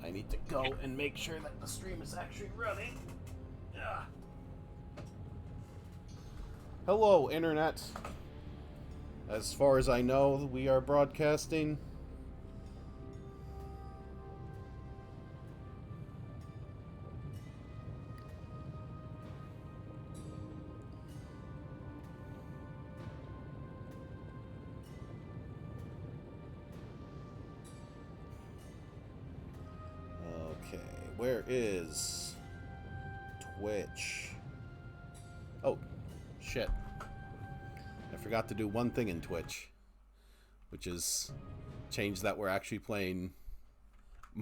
I need to go and make sure that the stream is actually running. Ugh. Hello, Internet. As far as I know, we are broadcasting. Okay, where is Twitch? Oh, shit. I forgot to do one thing in Twitch, which is change that we're actually playing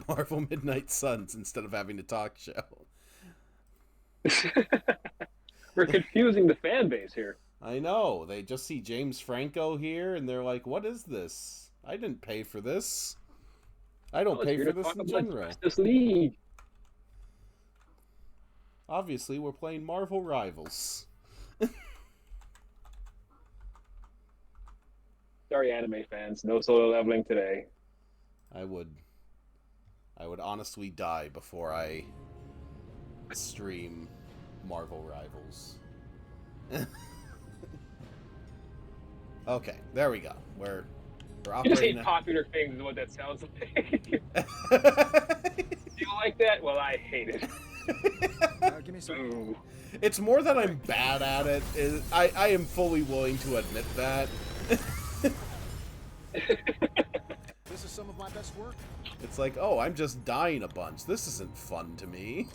Marvel Midnight Suns instead of having a talk show. We're confusing the fan base here. I know. They just see James Franco here, and they're like, what is this? I didn't pay for this. I don't pay for this in general. Justice League. Obviously, we're playing Marvel Rivals. Sorry, anime fans. No solo leveling today. I would honestly die before I stream Marvel Rivals. Okay, there we go. We're You operating. just hate popular things is what that sounds like. You like that? Well, I hate it. Give me some. Ooh. It's more that I'm bad at it. I am fully willing to admit that. This is some of my best work. It's like, oh, I'm just dying a bunch. This isn't fun to me.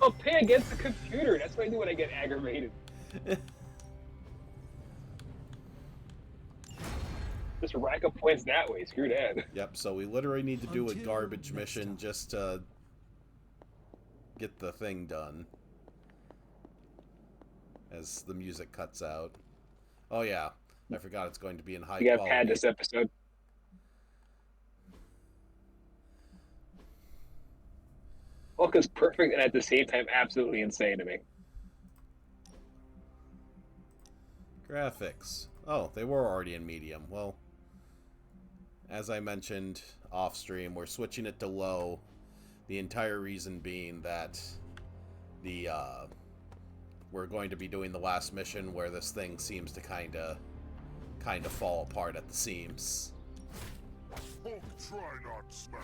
I'll pay against the computer. That's what I do when I get aggravated. Just rack up points that way. Screw that. Yep, so we literally need to do a garbage mission just to get the thing done. As the music cuts out. Oh yeah, I forgot it's going to be in high We got quality. pad this episode. Hulk is perfect and at the same time absolutely insane to me. Graphics. Oh, they were already in medium. Well, as I mentioned off stream, we're switching it to low. The entire reason being that we're going to be doing the last mission where this thing seems to kind of fall apart at the seams. Hulk, try not smash.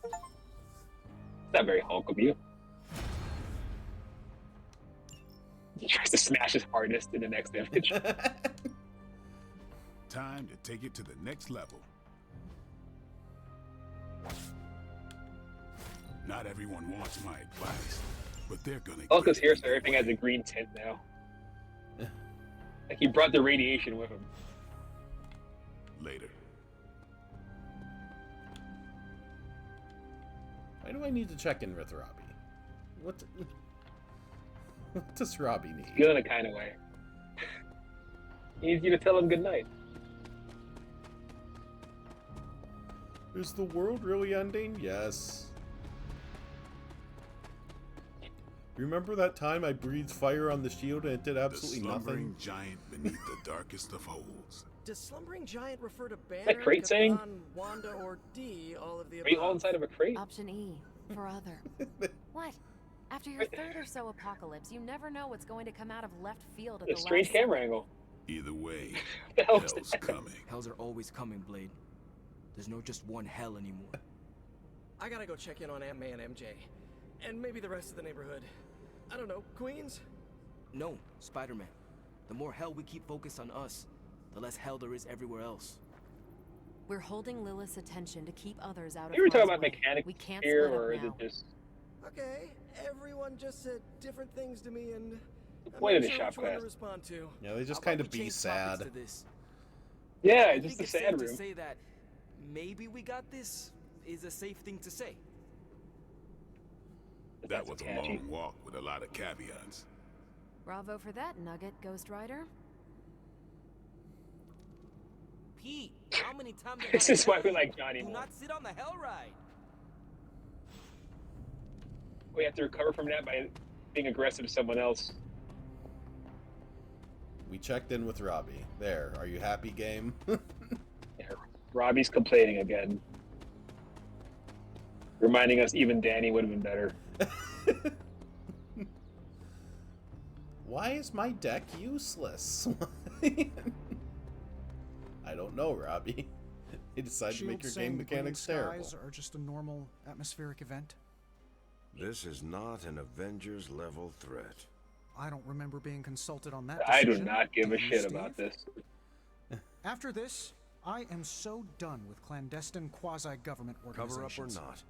It's not very Hulk of you. He tries to smash his hardest in the next image. Time to take it to the next level. Not everyone wants my advice, but they're gonna Hulk is get here, it so everything anyway. has a green tint now. Like he brought the radiation with him. Later. Why do I need to check in with Robbie? What does Robbie need? Feeling a kind of way. He needs you to tell him goodnight. Is the world really ending? Yes. Remember that time I breathed fire on the shield and it did The absolutely slumbering nothing? giant beneath the darkest of holes. Does Slumbering Giant refer to Banner, crate saying? Captain, Wanda, or D, all of the Are you all above? inside of a crate? Option E, for other. What? After your third or so apocalypse, you never know what's going to come out of left field at A the strange last camera angle. Either way, What the hell is hell's that? coming. Hells are always coming, Blade. There's no just one hell anymore. I gotta go check in on Aunt May and MJ. And maybe the rest of the neighborhood. I don't know, Queens? No, Spider-Man. The more hell we keep focused on us, the less hell there is everywhere else. We're holding Lilith's attention to keep others out of You were talking harm's about way. mechanics We can't here, split or up is now. it just... Okay, everyone just said different things to me and... I'm point of not the sure shop which one to class. respond to. Yeah, they just How kind about of we be change topics sad. to this? Yeah, I just think the it's safe sad to room. say that maybe we got this is a safe thing to say. That That's was a catchy. long walk with a lot of caveats. Bravo for that nugget, Ghost Rider. Pete, how many times I This gotta is why tell we you, like Johnny do more. not sit on the hell ride. We have to recover from that by being aggressive to someone else. We checked in with Robbie. There, are you happy, game? Yeah, Robbie's complaining again. Reminding us even Danny would have been better. Why is my deck useless? I don't know, Robbie. They decided to make your game mechanics terrible. Skies are just a normal atmospheric event. This is not an Avengers level threat. I don't remember being consulted on that I do decision. not give a Do you, shit Steve? about this. After this, I am so done with clandestine quasi-government Cover up or organizations. not,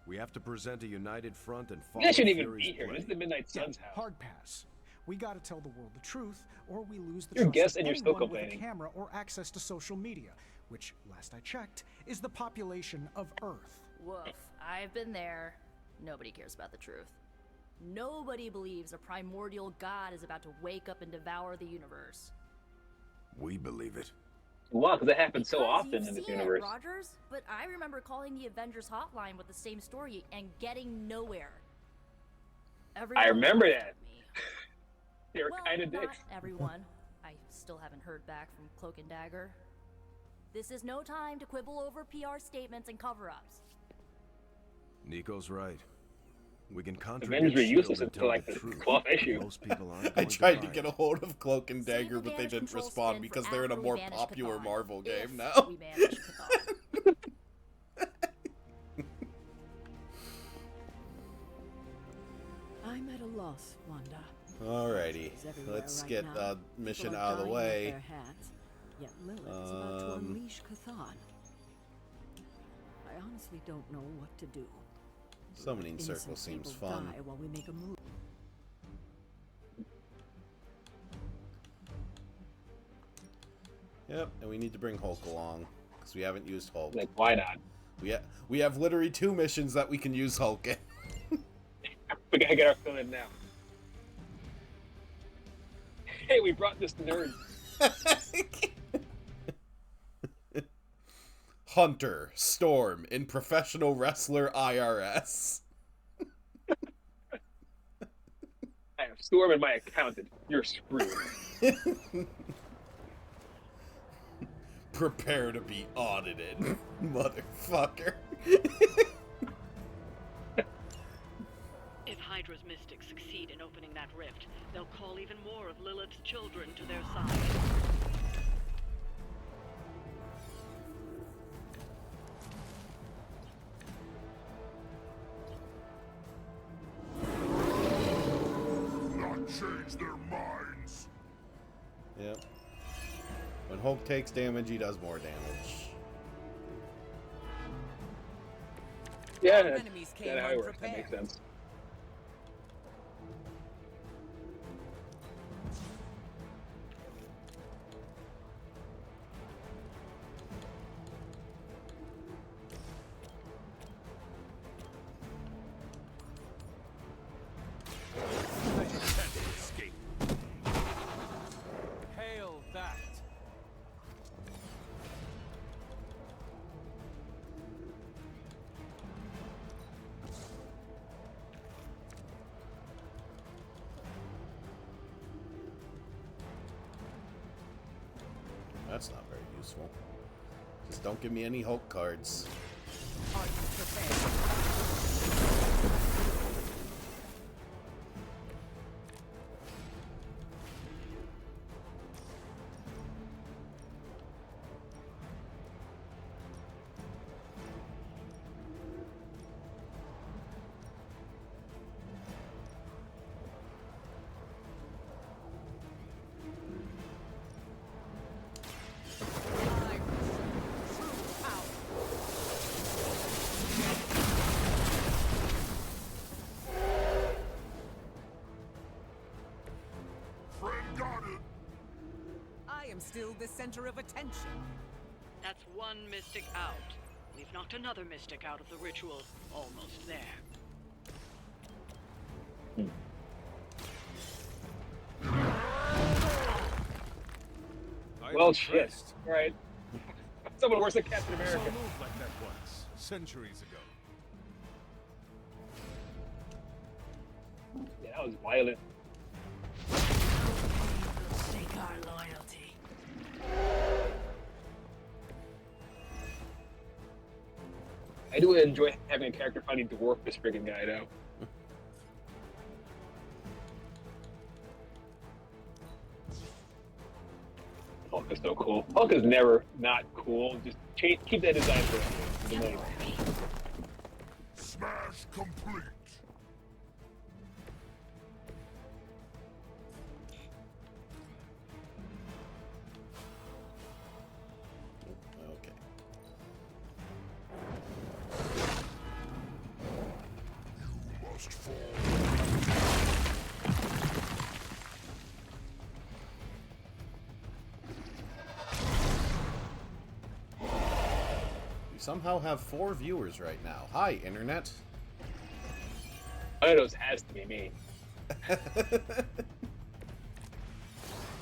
we have to present a united front and You follow guys shouldn't even Fury's be here. This is the blade. Midnight Yeah, Sun's house. hard pass. We gotta tell the world the truth, or we lose the You're a trust guest of and you're still anyone with a complaining. camera or access to social media, which, last I checked, is the population of Earth. Woof. I've been there. Nobody cares about the truth. Nobody believes a primordial god is about to wake up and devour the universe. We believe it. Wow, because that happens so Because often you've in this seen universe. It, Rogers, but I remember calling the Avengers hotline with the same story and getting nowhere. Everyone remember laughed that. at me. They were Well, kind of not dicks. everyone. I still haven't heard back from Cloak and Dagger. This is no time to quibble over PR statements and cover-ups. Nico's right. We can Avengers contradict were useless Shield and until tell like the the truth. 12th issue. Most people aren't I going tried to buy get a it. hold of Cloak and Save Dagger, the but they damage didn't control respond spin because for they're in a after we more banish popular Chthon. Marvel game If now. we banish Chthon. I'm at a loss, Wanda. Alrighty, It's everywhere let's right get now. mission People are out of the dying with way. their hats, yet Lilith is about to unleash Chthon. I honestly don't know what to do. Summoning Innocent circle seems people fun. die while we make a move. Yep, and we need to bring Hulk along because we haven't used Hulk. Like, why not? We have literally 2 missions that we can use Hulk in. We gotta get our fill in now. Hey, we brought this nerd. Hunter Storm in professional wrestler IRS. I have Storm and my accountant. You're screwed. Prepare to be audited, motherfucker. If Hydra's mystics succeed in opening that rift, they'll call even more of Lilith's children to their side. Not change their minds. Yep. When Hulk takes damage, he does more damage. Yeah, Our that's enemies came how it works. That unprepared. makes sense. I can't escape. Hail that! That's not very useful. Just don't give me any Hulk cards. Are you prepared? I will show true power. Friend got it. I am still the center of attention. That's one mystic out. We've knocked another mystic out of the ritual. Almost there. I'm Well, shit. impressed. Right. Someone worse than Captain Saw America. a move like that once, centuries ago. Yeah, that was violent. Stake our loyalty. I do enjoy having a character finally dwarf this freaking guy, though. Hulk is so cool. Hulk is never not cool. Just keep that design for him. Smash complete. Okay. You must fall. We somehow have 4 viewers right now. Hi, Internet. One of those has to be me. I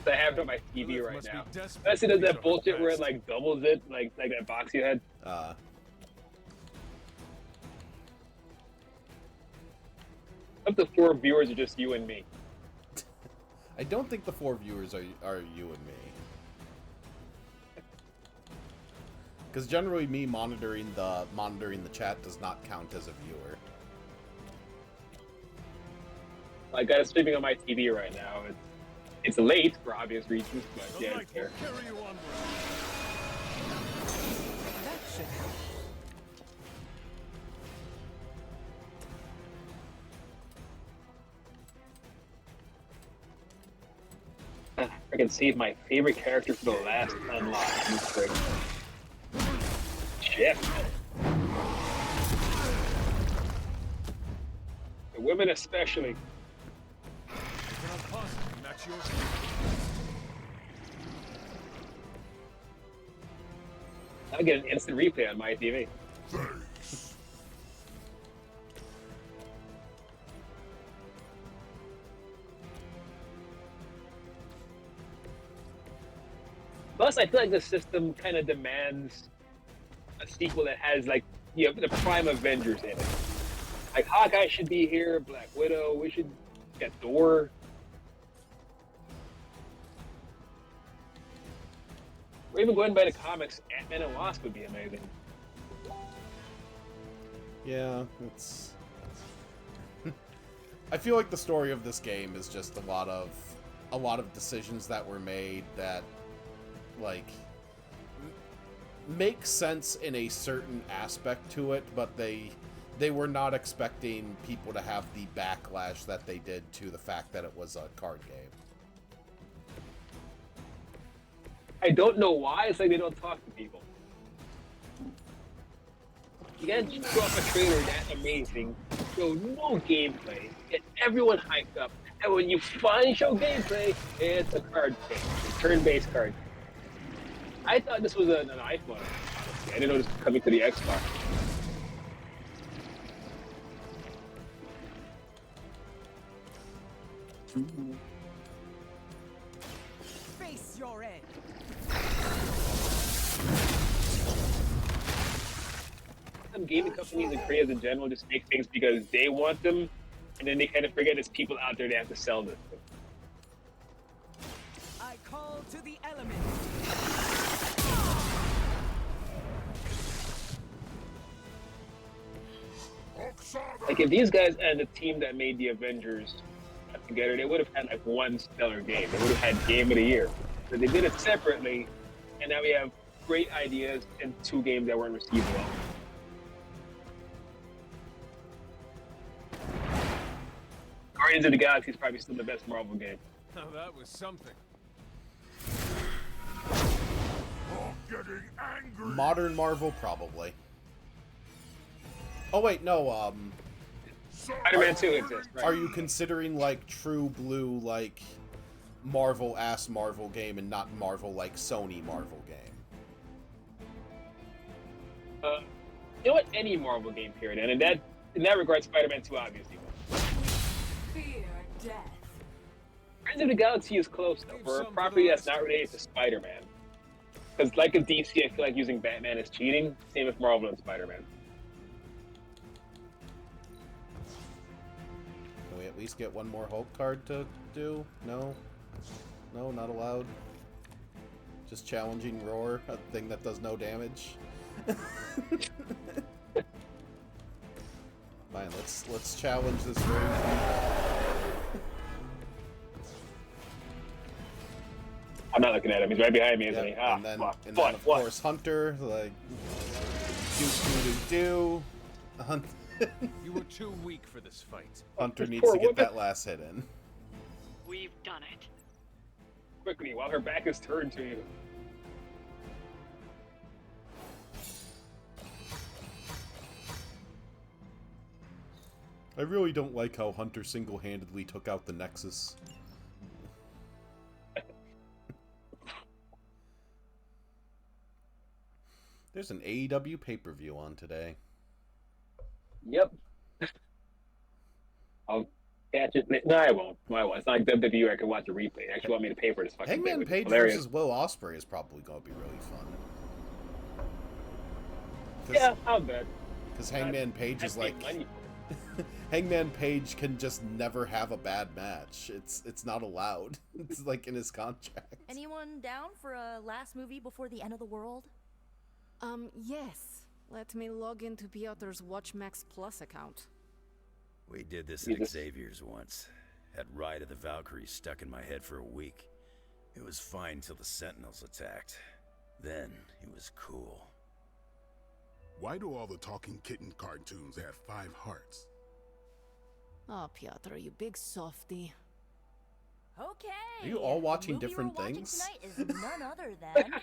have it on my TV right now. I see does that bullshit where it like doubles it, like that box you had. Up to 4 viewers are just you and me. I don't think the 4 viewers are you and me. Because generally, me monitoring the chat does not count as a viewer. I got it streaming on my TV right now. It's late for obvious reasons, but yeah, I don't care. That should help. I can save my favorite character for the last unlock. Shit. The women especially. I'll get an instant replay on my TV. Thanks. Plus, I feel like the system kind of demands a sequel that has, like, you know, the prime Avengers in it. Like, Hawkeye should be here, Black Widow, we should get Thor. Or even going by the comics, Ant-Man and Wasp would be amazing. Yeah, it's... I feel like the story of this game is just a lot of decisions that were made that, like, make sense in a certain aspect to it, but they were not expecting people to have the backlash that they did to the fact that it was a card game. I don't know why. It's like they don't talk to people. You can't just show up a trailer that's amazing, show no gameplay, get everyone hyped up, and when you finally show gameplay, it's a card game, a turn-based card game. I thought this was an iPhone, honestly. I didn't know this was coming to the Xbox. Face your end. Some gaming companies and creators in general just make things because they want them, and then they kind of forget there's people out there that have to sell this. I call to the elements. Like, if these guys and the team that made the Avengers got together, they would have had like one stellar game. They would have had Game of the Year. But they did it separately, and now we have great ideas and 2 games that weren't received well. Guardians of the Galaxy is probably still the best Marvel game. Now that was something. I'm getting angry. Modern Marvel, probably. Oh wait, no, Spider-Man 2 exists, right? Are you considering, like, true blue, like, Marvel-ass Marvel game and not Marvel, like, Sony Marvel game? You know what? Any Marvel game, period. And in that regard, Spider-Man 2 obviously was. Fear death. Guardians of the Galaxy is close, though, for a property that's not related to Spider-Man. Because, like in DC, I feel like using Batman is cheating. Same with Marvel and Spider-Man. Can we at least get one more Hulk card to do? No? No, not allowed? Just challenging Roar, a thing that does no damage? let's challenge this very. I'm not looking at him. He's right behind me, isn't he? Yep, Ah, and then, fuck. and What? then of What? course Hunter, like, do. You were too weak for this fight. Hunter This needs poor to get woman. that last hit in. We've done it. Quickly, while her back is turned to you. I really don't like how Hunter single-handedly took out the Nexus. There's an AEW pay-per-view on today. Yep. I'll catch it. No, I won't. No, I won't. It's not like WWE where I can watch a replay. They actually want me to pay for this fucking thing. Hangman which is Page hilarious. versus Will Ospreay is probably going to be really fun. Yeah, I'll bet. Because Hangman Page is I'd like... pay money for Hangman Page can just never have a bad match. It's not allowed. It's like in his contract. Anyone down for a last movie before the end of the world? Yes. Let me log into Piotr's WatchMax Plus account. We did this at Xavier's once. Had Ride of the Valkyries stuck in my head for a week. It was fine till the Sentinels attacked. Then it was cool. Why do all the talking kitten cartoons have 5 hearts? Oh, Piotr, you big softy. Okay. Are you all watching the movie different we're watching things? tonight is none other than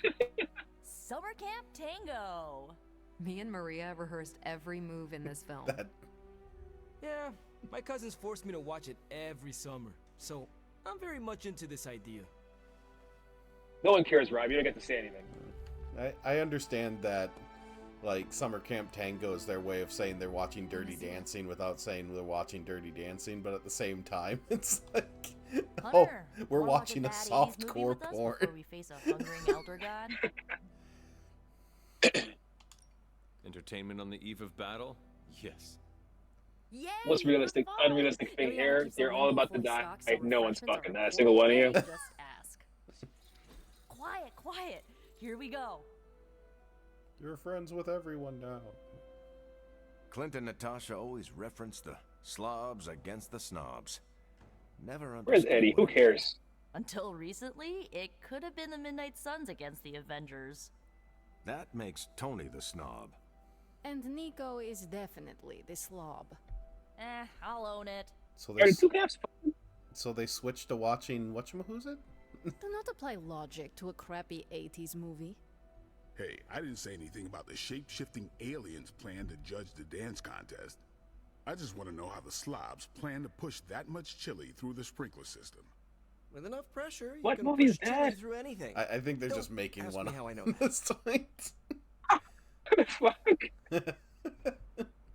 Summer Camp Tango. Me and Maria rehearsed every move in this film. Yeah, my cousins forced me to watch it every summer, so I'm very much into this idea. No one cares, Rob. You don't get to say anything. I understand that, like, Summer Camp Tango is their way of saying they're watching Dirty Dancing without saying they're watching Dirty Dancing, but at the same time, it's like, Hunter, oh, we're wanna watch watching a a bad 80s movie softcore with us porn. before we face a hungering elder god? Entertainment on the eve of battle? Yes. Yay, Most realistic, you're fine. unrealistic thing Ariana here. keeps You're a all about to voice die. stock, so Like, no one's refreshments fucking are that. A single one of you. okay, Just ask. Quiet, quiet. Here we go. You're friends with everyone now. Clint and Natasha always reference the slobs against the snobs. Never understood. Where's Eddie? Who what- cares? Until recently, it could have been the Midnight Suns against the Avengers. That makes Tony the snob. And Nico is definitely the slob. I'll own it. So Are they, the two caps? so they switched to watching whatchamahoo's it? Do not apply logic to a crappy 80s movie. Hey, I didn't say anything about the shape-shifting aliens plan to judge the dance contest. I just want to know how the slobs plan to push that much chili through the sprinkler system. With enough pressure, you What can movie push is chili that? through anything. I think they're Don't just making ask one me up how I know this time. What the fuck?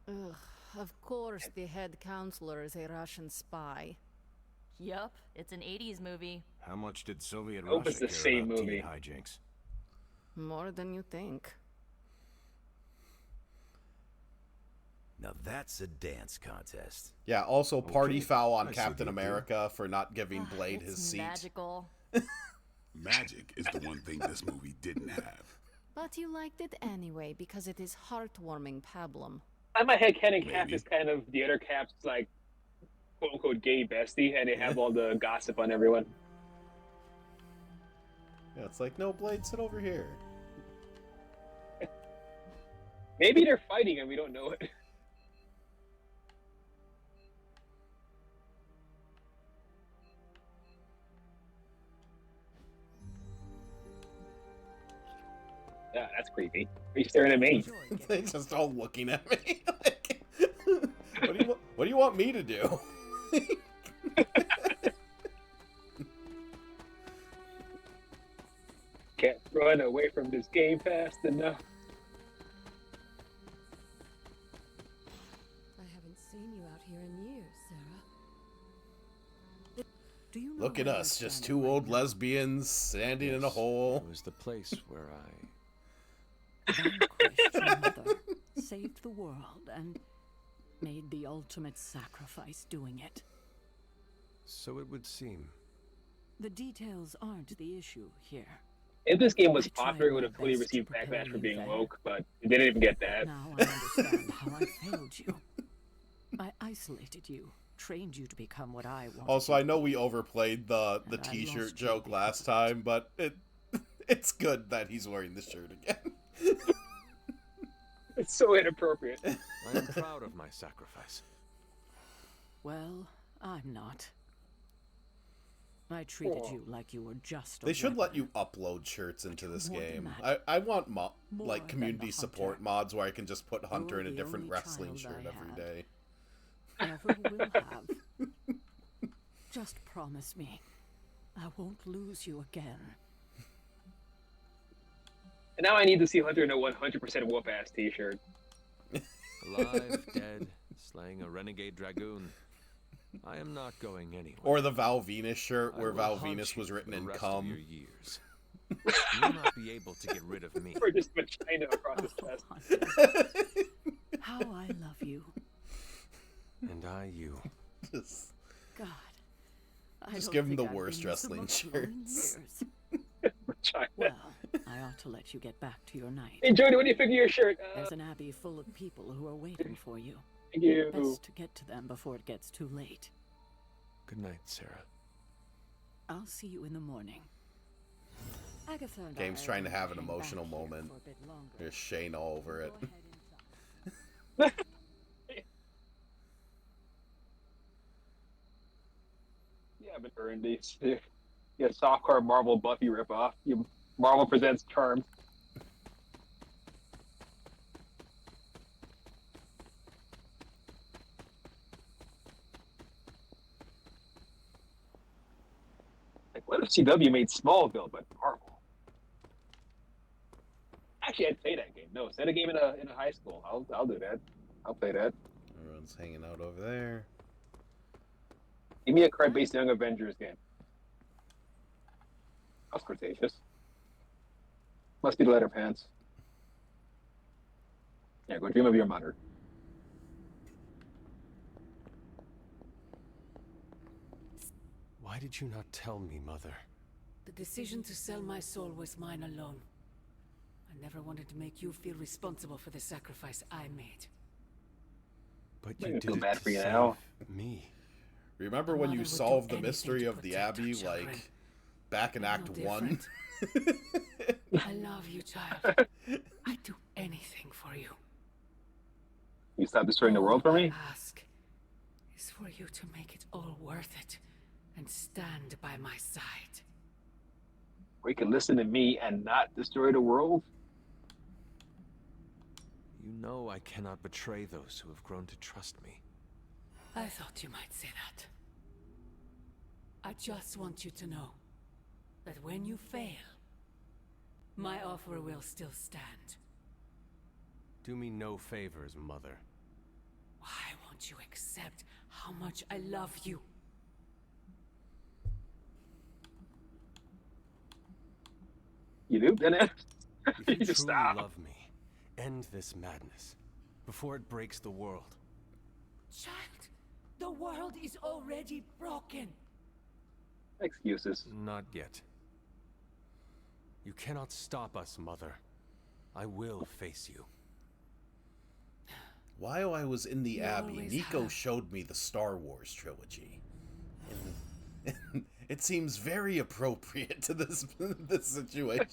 Ugh, of course the head counselor is a Russian spy. Yup, it's an 80s movie. How much did Soviet Hope Russia it's the care same about movie. teen hijinks? More than you think. Now that's a dance contest. Yeah, also party Okay, foul on I see Captain the appeal. America for not giving Blade It's his seat. magical. Magic is the one thing this movie didn't have. But you liked it anyway because it is heartwarming pablum. In my head, Ken and Cap Maybe. is kind of the other Cap's, like, quote unquote gay bestie, and they have all the gossip on everyone. Yeah, it's like, no, Blade, sit over here. Maybe they're fighting and we don't know it. Yeah, that's creepy. Are you staring at me? They just all looking at me. Like, what do you want me to do? Can't run away from this game fast enough. I haven't seen you out here in years, Sarah. Do you know Look at where us, you're just standing two right old now? lesbians standing in a hole. It was the place where Vanquished your mother, saved the world, and made the ultimate sacrifice doing it. So it would seem. The details aren't the issue here. If this game was I tried popular, it would my have fully best to received prepare backlash for you being then. woke, but it didn't even get that. Now I understand how I failed you. I isolated you, trained you to become what I wanted. Also, I know we overplayed the And I t-shirt lost you joke last time, but it's good that he's wearing the shirt again. It's so inappropriate. I am proud of my sacrifice. Well, I'm not. I treated you like you were just a They should weapon. let you upload shirts into this more than game. that. I want More like than community the support hunter. mods where I can just put Hunter You're in a the different only wrestling child shirt I every had. day. Never will have. Just promise me, I won't lose you again. And now I need to see Hunter in a 100% whoop-ass t-shirt. Alive, dead, slaying a renegade dragoon. I am not going anywhere. Or the Val Venus shirt I where will Val haunt Venus you was for written the in rest of cum. your years. You will not be able to get rid of me. Or just vagina across his chest. How I love you. And I you. Just, God. I just don't give him the think I've worst been this wrestling emotional in shirts. years. Vagina. Well, I ought to let you get back to your night. Hey, Jody, what do you think of your shirt? There's an abbey full of people who are waiting for you. Thank you. Best to get to them before it gets too late. Good night, Sarah. I'll see you in the morning. Agatha and Game's I trying to are have an hang back emotional here moment. for a bit longer. There's Shane all over it. Go ahead inside. You haven't earned these. Yeah, softcore Marvel Buffy ripoff. Marvel presents Charmed. Like, what if CW made Smallville but Marvel? Actually, I'd play that game. No, set a game in a high school. I'll do that. I'll play that. Everyone's hanging out over there. Give me a card-based Young Avengers game. That's Cretaceous. Must be the letter pants. Yeah, go dream of your mother. Why did you not tell me, Mother? The decision to sell my soul was mine alone. I never wanted to make you feel responsible for the sacrifice I made. But I you feel did it bad to for you save now. me. Remember A when mother you would do solved the anything mystery to of the protect her Abbey, children. like, back in I'm Act no 1? I love you, child. I'd do anything for you. You stop destroying the world for me? All I ask is for you to make it all worth it and stand by my side. Or you can listen to me and not destroy the world? You know I cannot betray those who have grown to trust me. I thought you might say that. I just want you to know that when you fail, my offer will still stand. Do me no favors, Mother. Why won't you accept how much I love you? You do? Then If you you just truly stop. love me, end this madness before it breaks the world. Child, the world is already broken. Excuses. Not yet. You cannot stop us, Mother. I will face you. While I was in the You Abbey, always Nico have. showed me the Star Wars trilogy. And it seems very appropriate to this situation.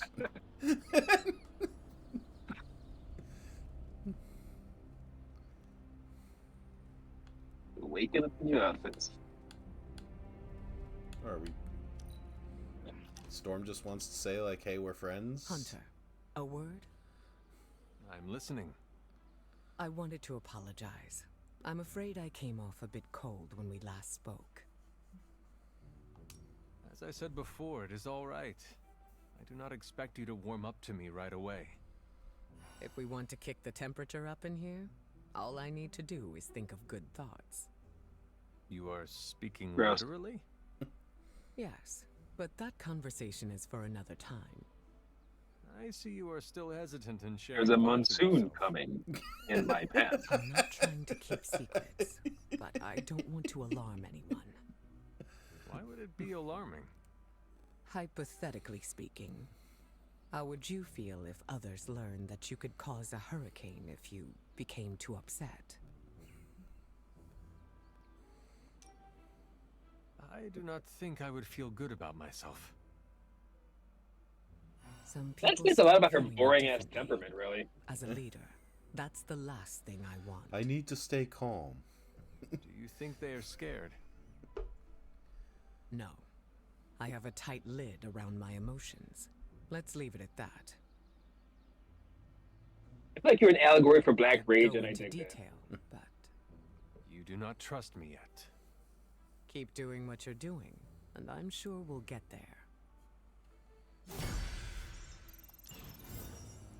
Waking up in your outfits. Or are we... Storm just wants to say, like, hey, we're friends? Hunter, a word? I'm listening. I wanted to apologize. I'm afraid I came off a bit cold when we last spoke. As I said before, it is all right. I do not expect you to warm up to me right away. If we want to kick the temperature up in here, all I need to do is think of good thoughts. You are speaking Gross. literally? Yes, but that conversation is for another time. I see you are still hesitant in sharing. There's a parts of monsoon yourself. coming in my pants. I'm not trying to keep secrets, but I don't want to alarm anyone. Why would it be alarming? Hypothetically speaking, how would you feel if others learned that you could cause a hurricane if you became too upset? I do not think I would feel good about myself. Some That people speaks a lot see about her feeling boring ass differently. temperament, really. As a leader, that's the last thing I want. I need to stay calm. Do you think they are scared? No. I have a tight lid around my emotions. Let's leave it at that. I feel like you're an allegory for Black Rage, Go and I into dig that. detail, but You do not trust me yet. keep doing what you're doing, and I'm sure we'll get there.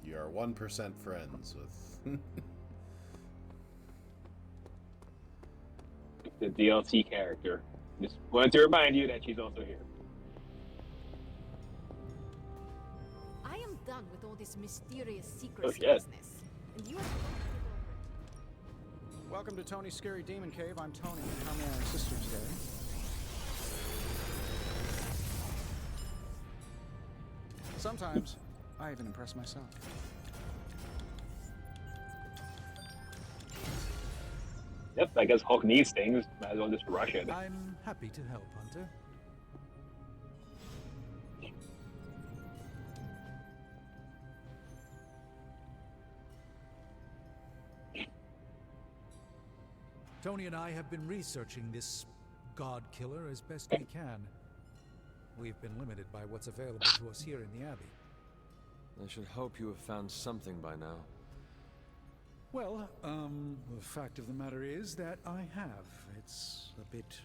You are 1% friends with. The DLC character. Just wanted to remind you that she's also here. I am done with all this mysterious secrecy yes. business. And you Welcome to Tony's Scary Demon Cave. I'm Tony. How may I assist you today? Sometimes, I even impress myself. Yep, I guess Hulk needs things. Might as well just rush it. I'm happy to help, Hunter. Tony and I have been researching this God Killer as best we can. We've been limited by what's available to us here in the Abbey. I should hope you have found something by now. Well, the fact of the matter is that I have. It's a bit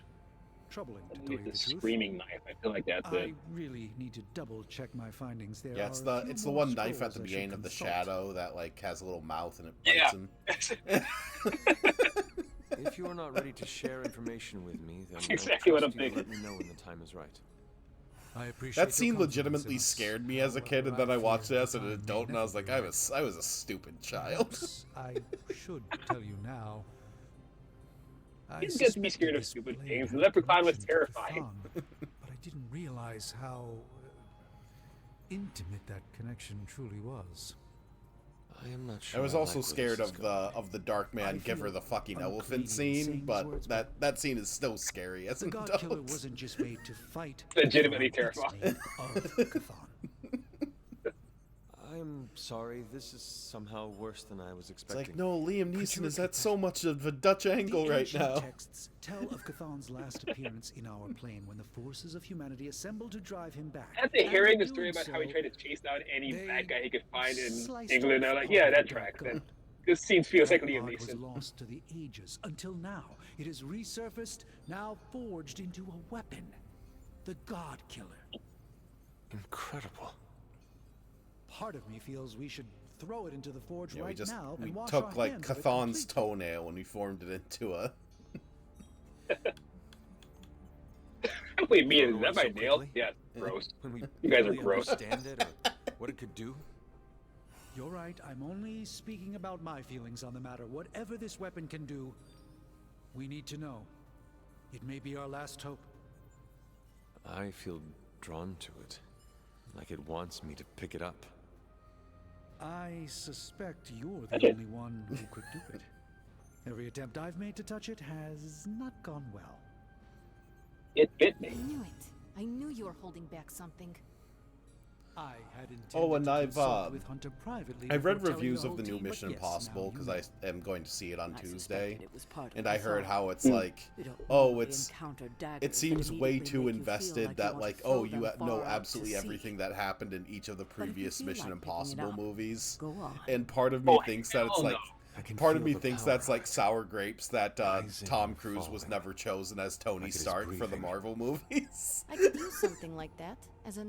troubling, to tell you the The truth. screaming knife. I feel like that's I it. really need to double check my findings. There Yeah, it's are a the few more one knife at scrolls the I should beginning of the consult. shadow that like has a little mouth and it bites him. If you are not ready to share information with me, then Exactly what I'm let thinking. me know when the time is right. I appreciate That your scene confidence legitimately in us. scared me as a kid, and then I watched it as an adult, and I was like, I was a stupid child. Perhaps I should tell you now. I He's good to be suspected scared of this stupid blade things. The had Leprechaun was connection to terrifying. Cthon, but I didn't realize how intimate that connection truly was. I am not I sure. was I also like where scared this is of the Dark Man give her the fucking elephant scene, but that scene is still scary as The an God adult. Killer wasn't just made to fight. Legitimately Cthon, terrifying. it's made of Cthon. I'm sorry. This is somehow worse than I was It's expecting. like, no, Liam Could Neeson you is at repeat so much of a Dutch angle The right ancient now. texts tell of Cthon's last appearance in our plane when the forces of humanity assembled to drive him back. After And hearing in the story doing about how he so, tried to chase down any they bad guy he could find in sliced England, they're off like, part yeah, of that the tracks. dark Then god. this scene feels like That Liam part was Neeson. lost to the ages until now. It has resurfaced, now forged into a weapon. The God Killer. Incredible. Part of me feels we should throw it into the forge Yeah, right now we and wash took our like hands of it Cthon's completely. toenail and we formed it into a. Wait, me, is Thrown that away my so nail? quickly? Yeah, gross. When we You guys are really gross. understand it or what it could do. You're right. I'm only speaking about my feelings on the matter. Whatever this weapon can do, we need to know. It may be our last hope. I feel drawn to it, like it wants me to pick it up. I suspect you're Touch the it. only one who could do it. Every attempt I've made to touch it has not gone well. It bit me. I knew it. I knew you were holding back something. I had intended Oh, and to I've consult with Hunter privately I've read before telling reviews the of the whole new team, but Mission yes, Impossible now you because know. I am going to see it on I Tuesday, suspected it was part of and the I heard Cthon. how it's like, You don't oh, merely it's encounter daggers it that seems way immediately too make you feel invested like you that want to like throw oh you them know far out to absolutely sea. everything that happened in each of the But if you previous feel Mission like picking it Impossible up, movies, go on. and part of me Oh, thinks that it's hell like. no. I can Part of feel me the thinks power that's like sour grapes that rising Tom and Cruise was falling. never chosen as Tony Like it is Stark for the breathing. Marvel movies. I could use something like that as a